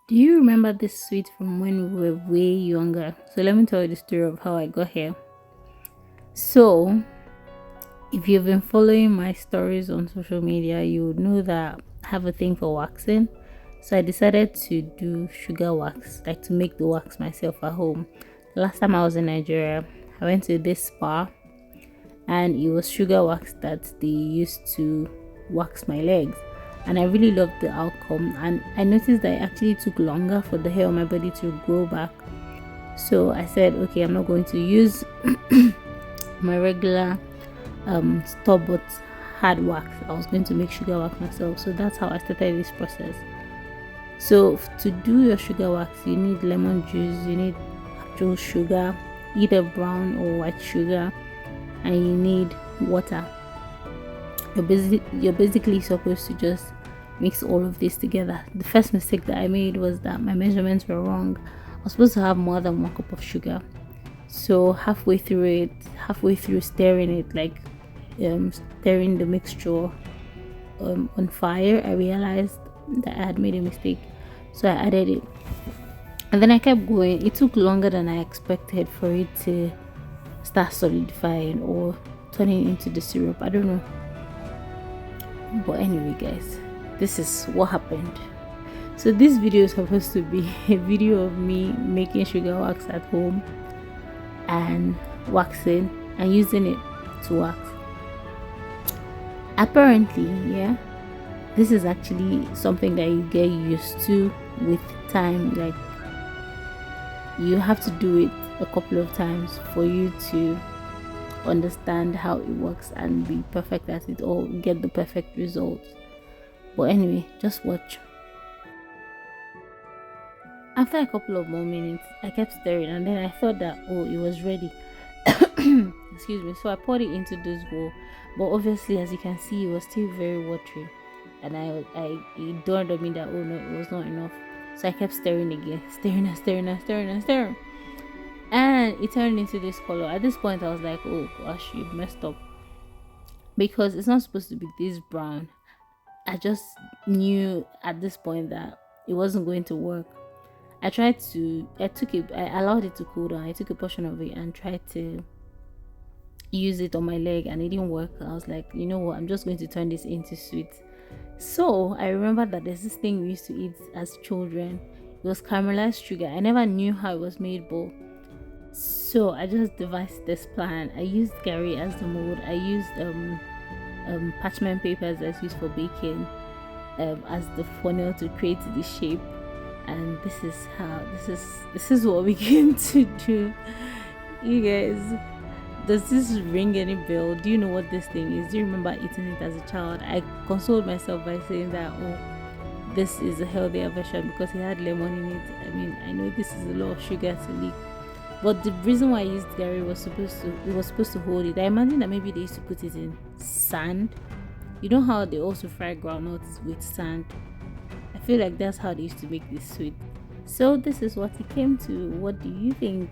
Do you remember this sweet from when we were way younger? So let me tell you the story of how I got here. So, if you've been following my stories on social media, you would know that I have a thing for waxing. So I decided to do sugar wax, like to make the wax myself at home. Last time I was in Nigeria, I went to this spa and it was sugar wax that they used to wax my legs. And I really loved the outcome. And I noticed that it actually took longer for the hair on my body to grow back. So I said, okay, I'm not going to use my regular store bought hard wax. I was going to make sugar wax myself. So that's how I started this process. So to do your sugar wax, you need lemon juice, you need actual sugar, either brown or white sugar, and you need water. You're basically supposed to just mix all of this together. The first mistake that I made was that my measurements were wrong. I was supposed to have more than 1 cup of sugar. So halfway through stirring it, like stirring the mixture on fire, I realized that I had made a mistake. So I added it, and then I kept going. It took longer than I expected for it to start solidifying or turning into the syrup. I don't know. But anyway, guys, this is what happened. So this video is supposed to be a video of me making sugar wax at home and waxing and using it to wax. Apparently, yeah, this is actually something that you get used to with time. Like, you have to do it a couple of times for you to understand how it works and be perfect at it or get the perfect results. But anyway, just watch. After a couple of more minutes, I kept stirring and then I thought that, oh, it was ready. Excuse me. So I poured it into this bowl, but obviously, as you can see, it was still very watery, and it dawned on me that, oh no, it was not enough. So I kept stirring again, stirring, and it turned into this color. At this point, I was like, oh gosh, you messed up, because it's not supposed to be this brown. I just knew at this point that it wasn't going to work. I allowed it to cool down. I took a portion of it and tried to use it on my leg, and it didn't work. I was like, you know what, I'm just going to turn this into sweet. So I remember that there's this thing we used to eat as children. It was caramelized sugar. I never knew how it was made, but so I just devised this plan. I used Gary as the mold. I used parchment papers that's used for baking as the funnel to create the shape. And this is what we came to do. You guys, does this ring any bell? Do you know what this thing is? Do you remember eating it as a child? I consoled myself by saying that, oh, this is a healthier version because it had lemon in it. I mean, I know this is a lot of sugar to leak, but the reason why I used Gary was supposed to hold it. I imagine that maybe they used to put it in sand. You know how they also fry groundnuts with sand? I feel like that's how they used to make this sweet. So this is what it came to. What do you think?